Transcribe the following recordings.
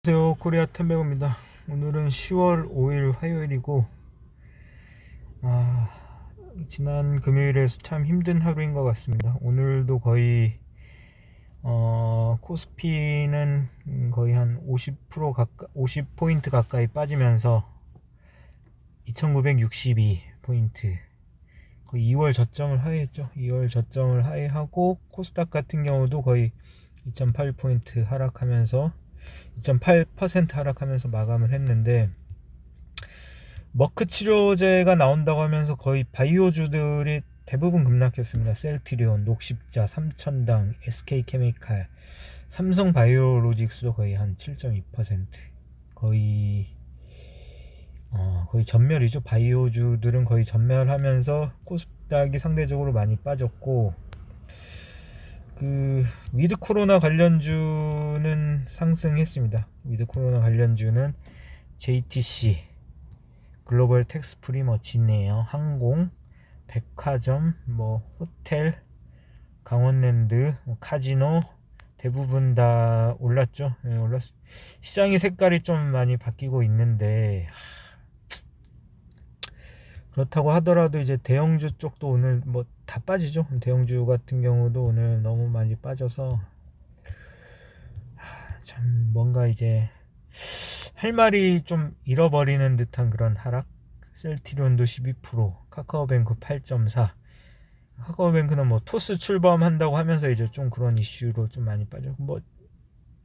안녕하세요, 코리아 템베거입니다. 오늘은 10월 5일 화요일이고, 지난 금요일에서 참 힘든 하루인 것 같습니다. 오늘도 거의 코스피는 거의 한 50포인트 가까이 빠지면서 2962포인트, 거의 2월 저점을 하회했죠. 2월 저점을 하회하고, 코스닥 같은 경우도 거의 2.8포인트 하락하면서 2.8% 하락하면서 마감을 했는데, 머크 치료제가 나온다고 하면서 거의 바이오주들이 대부분 급락했습니다. 셀트리온, 녹십자, 삼천당, SK케미칼, 삼성바이오로직스도 거의 한 7.2%, 거의 거의 전멸이죠. 바이오주들은 거의 전멸하면서 코스닥이 상대적으로 많이 빠졌고, 위드 코로나 관련주는 상승했습니다. 위드 코로나 관련주는 JTC, 글로벌 텍스프리, 진에어, 항공, 백화점, 호텔, 강원랜드, 카지노 대부분 다 올랐죠. 네, 시장의 색깔이 좀 많이 바뀌고 있는데, 그렇다고 하더라도 이제 대형주 쪽도 오늘 다 빠지죠. 대형주 같은 경우도 오늘 너무 많이 빠져서 참 뭔가 이제 할 말이 좀 잃어버리는 듯한 그런 하락. 셀트리온도 12%, 카카오뱅크 8.4. 카카오뱅크는 토스 출범한다고 하면서 이제 좀 그런 이슈로 좀 많이 빠졌고,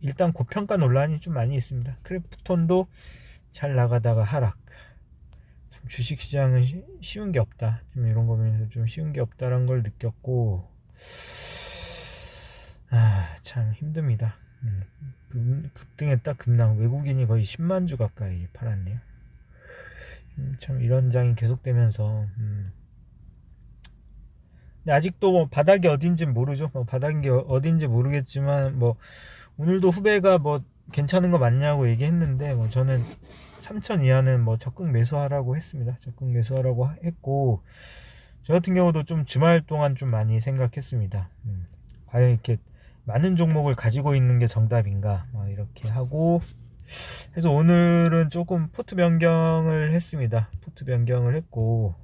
일단 고평가 논란이 좀 많이 있습니다. 크래프톤도 잘 나가다가 하락. 주식시장은 쉬운 게 없다. 좀 이런 거 보면서 좀 쉬운 게 없다라는 걸 느꼈고, 참 힘듭니다. 급등했다 급락. 외국인이 거의 10만 주 가까이 팔았네요. 참 이런 장이 계속되면서, 근데 아직도 바닥이 어딘지 모르죠. 바닥이 어딘지 모르겠지만, 오늘도 후배가 괜찮은 거 맞냐고 얘기했는데, 저는 3천 이하는 적극 매수하라고 했습니다. 적극 매수하라고 했고, 저 같은 경우도 좀 주말 동안 좀 많이 생각했습니다. 과연 이렇게 많은 종목을 가지고 있는 게 정답인가, 이렇게 하고 해서 오늘은 조금 포트 변경을 했습니다. 포트 변경을 했고,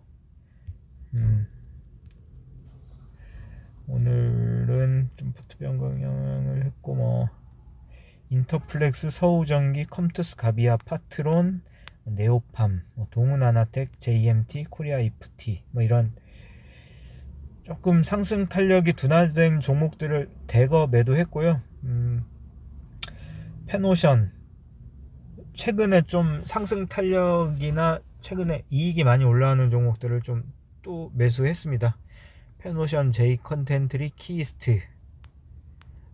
오늘은 좀 포트 변경을 했고, 인터플렉스, 서우전기, 컴투스, 가비아, 파트론, 네오팜, 동훈아나텍, JMT, 코리아 이프티, 이런 조금 상승 탄력이 둔화된 종목들을 대거 매도했고요. 페노션, 최근에 좀 상승 탄력이나 최근에 이익이 많이 올라오는 종목들을 좀 또 매수했습니다. 페노션, J 컨텐트리, 키이스트,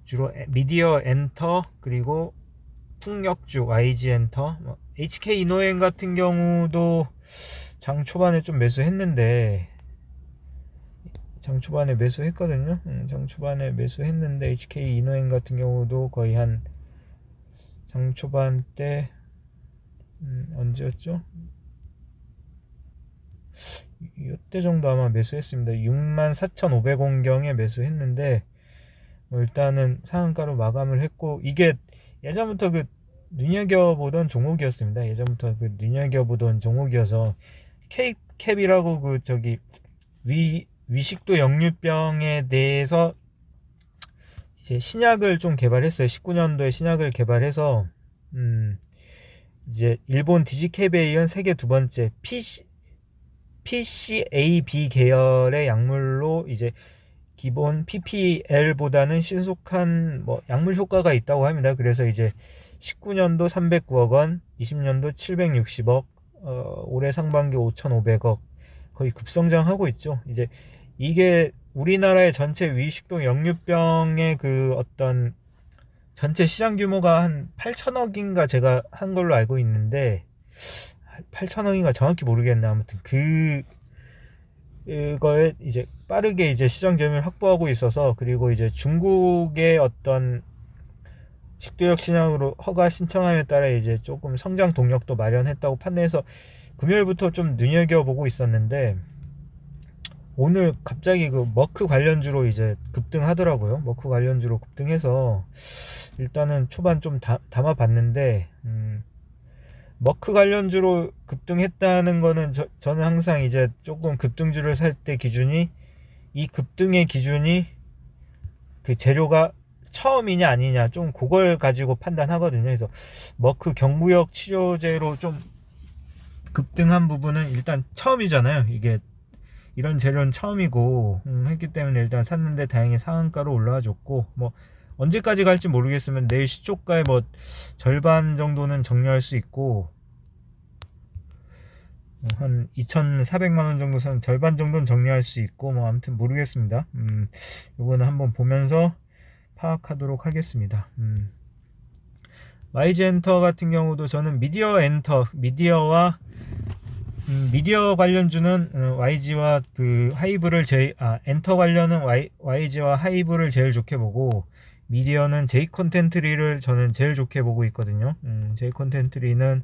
주로 미디어 엔터, 그리고 풍력주, YG 엔터, HK 이노행 같은 경우도 장 초반에 좀 매수했는데, 장 초반에 매수했거든요. 장 초반에 매수했는데, HK 이노행 같은 경우도 거의 한 장 초반 때, 언제였죠? 이때 정도 아마 매수했습니다. 64,500원경에 매수했는데, 일단은 상한가로 마감을 했고, 이게 예전부터 눈여겨보던 종목이었습니다. 예전부터 눈여겨보던 종목이어서, K캡이라고 위식도 역류병에 대해서 이제 신약을 좀 개발했어요. 19년도에 신약을 개발해서, 이제 일본 디지캡에 이은 세계 두 번째 PCAB 계열의 약물로 이제 기본 PPL보다는 신속한 약물 효과가 있다고 합니다. 그래서 이제 19년도 309억 원, 20년도 760억, 올해 상반기 5,500억, 거의 급성장하고 있죠. 이제 이게 우리나라의 전체 위식도 역류병의 어떤 전체 시장 규모가 한 8천억인가 제가 한 걸로 알고 있는데, 8천억인가 정확히 모르겠네. 아무튼 그거에 이제 빠르게 이제 시장 점유율을 확보하고 있어서, 그리고 이제 중국의 어떤 식도역 신약으로 허가 신청함에 따라 이제 조금 성장 동력도 마련했다고 판단해서 금요일부터 좀 눈여겨보고 있었는데, 오늘 갑자기 머크 관련주로 이제 급등하더라고요. 머크 관련주로 급등해서 일단은 초반 좀 담아봤는데 머크 관련주로 급등했다는 거는 저는 항상 이제 조금 급등주를 살 때 기준이, 이 급등의 기준이 그 재료가 처음이냐 아니냐, 좀 그걸 가지고 판단하거든요. 그래서 머크 경구역 치료제로 좀 급등한 부분은 일단 처음이잖아요. 이게 이런 재료는 처음이고 했기 때문에 일단 샀는데 다행히 상한가로 올라와 줬고, 뭐 언제까지 갈지 모르겠으면 내일 시초가에 뭐 절반 정도는 정리할 수 있고, 한 2,400만원 정도 산 절반 정도는 정리할 수 있고, 뭐 아무튼 모르겠습니다. 요거는 한번 보면서 파악하도록 하겠습니다. YG 엔터 같은 경우도 저는 미디어 엔터, 미디어 관련주는 YG와 그 하이브를 엔터 관련은 YG와 하이브를 제일 좋게 보고, 미디어는 J 콘텐트리를 저는 제일 좋게 보고 있거든요. J 콘텐트리는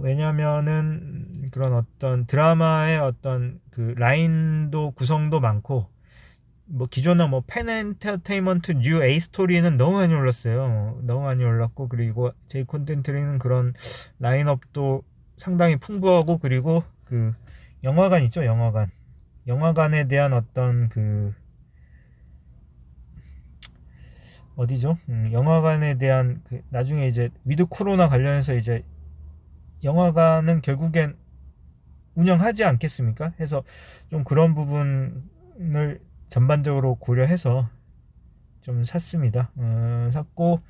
왜냐면은 그런 어떤 드라마의 어떤 그 라인도 구성도 많고, 뭐 기존의 뭐 팬 엔터테인먼트 뉴 A 스토리는 너무 많이 올랐어요. 너무 많이 올랐고, 그리고 J 콘텐트리는 그런 라인업도 상당히 풍부하고, 그리고 그 영화관 있죠, 영화관에 대한 어떤 그 어디죠? 영화관에 대한 그 나중에 이제 위드 코로나 관련해서 이제 영화관은 결국엔 운영하지 않겠습니까? 해서 좀 그런 부분을 전반적으로 고려해서 좀 샀습니다. 샀고,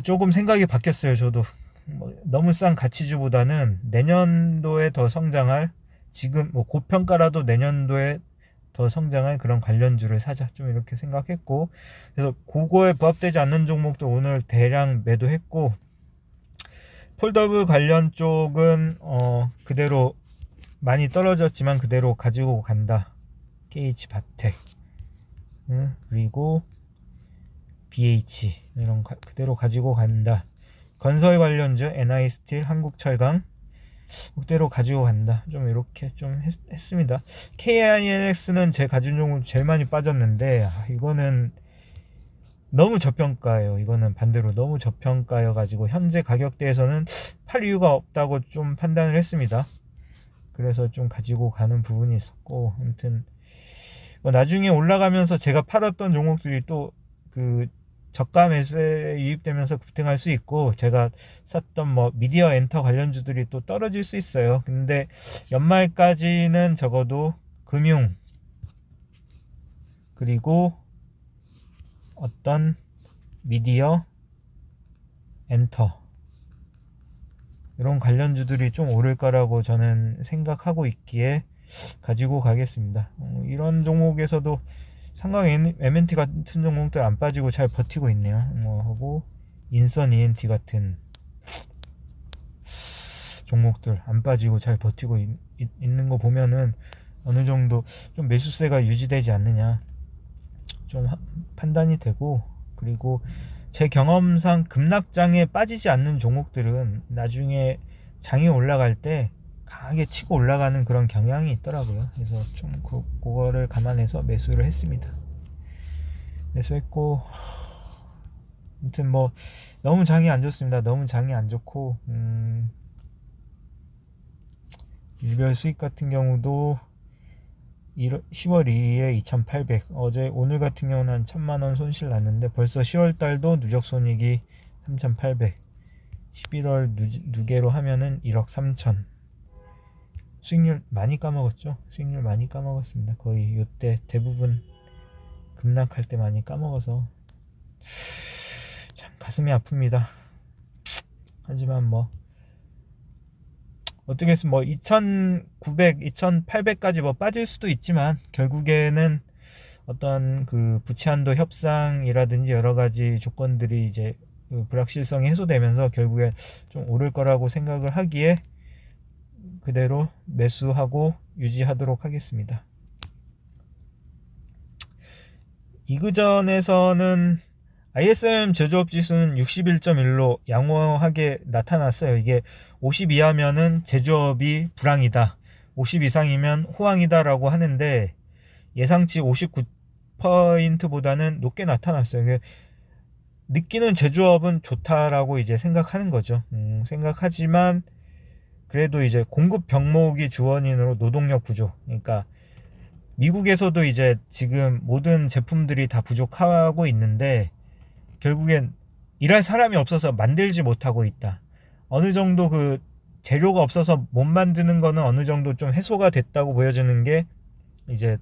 조금 생각이 바뀌었어요. 저도 뭐 너무 싼 가치주보다는 내년도에 더 성장할, 지금 뭐 고평가라도 내년도에 더 성장할 그런 관련주를 사자, 좀 이렇게 생각했고, 그래서 그거에 부합되지 않는 종목도 오늘 대량 매도했고, 폴더블 관련 쪽은 그대로 많이 떨어졌지만 그대로 가지고 간다. KH바텍, 그리고 BH 이런 그대로 가지고 간다. 건설 관련주 NI스틸, 한국철강 그대로 가지고 간다. 좀 이렇게 좀 했습니다. KINX는 제 가진 종목 제일 많이 빠졌는데, 이거는 너무 저평가예요. 이거는 반대로 너무 저평가여 가지고 현재 가격대에서는 팔 이유가 없다고 좀 판단을 했습니다. 그래서 좀 가지고 가는 부분이 있었고, 아무튼 뭐 나중에 올라가면서 제가 팔았던 종목들이 또 그 저가 매수에 유입되면서 급등할 수 있고, 제가 샀던 뭐 미디어 엔터 관련주들이 또 떨어질 수 있어요. 근데 연말까지는 적어도 금융, 그리고 어떤 미디어 엔터 이런 관련주들이 좀 오를 거라고 저는 생각하고 있기에 가지고 가겠습니다. 이런 종목에서도 삼강 MNT 같은 종목들 안 빠지고 잘 버티고 있네요. 하고 인선 ENT 같은 종목들 안 빠지고 잘 버티고 있는 거 보면은 어느 정도 좀 매수세가 유지되지 않느냐 좀 판단이 되고, 그리고 제 경험상 급락장에 빠지지 않는 종목들은 나중에 장이 올라갈 때 강하게 치고 올라가는 그런 경향이 있더라고요. 그래서 좀 그거를 감안해서 매수를 했습니다. 매수했고, 아무튼 뭐 너무 장이 안 좋습니다. 너무 장이 안 좋고, 일별 수익 같은 경우도 10월 2일에 2,800, 오늘 같은 경우는 한 1,000만원 손실 났는데, 벌써 10월달도 누적 손익이 3,800, 11월 누계로 하면은 1억 3천. 수익률 많이 까먹었죠. 수익률 많이 까먹었습니다. 거의 요때 대부분 급락할 때 많이 까먹어서 참 가슴이 아픕니다. 하지만 뭐 어떻게 해서 뭐 2,900, 2,800까지 뭐 빠질 수도 있지만, 결국에는 어떤 그 부채 한도 협상이라든지 여러 가지 조건들이 이제 그 불확실성이 해소되면서 결국에 좀 오를 거라고 생각을 하기에 그대로 매수하고 유지하도록 하겠습니다. 이그전에서는 ISM 제조업 지수는 61.1로 양호하게 나타났어요. 이게 50 이하면은 제조업이 불황이다, 50 이상이면 호황이다 라고 하는데, 예상치 59 6%보다는 높게 나타났어요. 느끼는 제조업은 좋다라고 이제 생각하는 거죠. 생각하지만 그래도 이제 공급 병목이 주원인으로 노동력 부족. 그러니까 미국에서도 이제 지금 모든 제품들이 다 부족하고 있는데 결국엔 일할 사람이 없어서 만들지 못하고 있다. 어느 정도 그 재료가 없어서 못 만드는 거는 어느 정도 좀 해소가 됐다고 보여지는 게 이제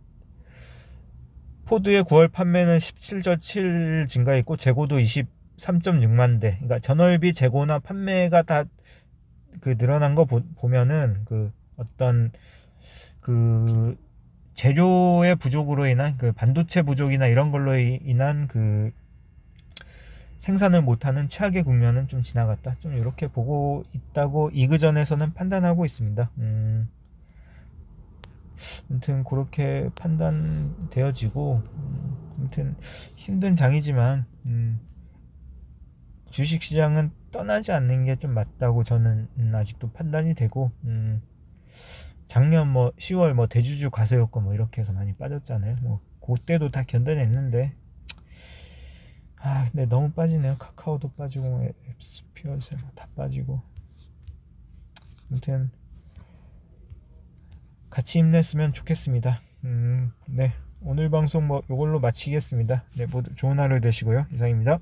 포드의 9월 판매는 17.7 증가했고 재고도 23.6만 대. 그러니까 전월비 재고나 판매가 다 그 늘어난 거 보면은 그 어떤 그 재료의 부족으로 인한 그 반도체 부족이나 이런 걸로 인한 그 생산을 못하는 최악의 국면은 좀 지나갔다. 좀 이렇게 보고 있다고 이그전에서는 판단하고 있습니다. 아무튼 그렇게 판단되어지고, 아무튼 힘든 장이지만 주식시장은 떠나지 않는 게 좀 맞다고 저는 아직도 판단이 되고, 작년 뭐 10월 뭐 대주주 과세효과 뭐 이렇게 해서 많이 빠졌잖아요. 뭐 그때도 다 견뎌냈는데 근데 너무 빠지네요. 카카오도 빠지고 앱스피어스 다 빠지고. 아무튼 같이 힘냈으면 좋겠습니다. 네, 오늘 방송 뭐 이걸로 마치겠습니다. 네, 모두 좋은 하루 되시고요. 이상입니다.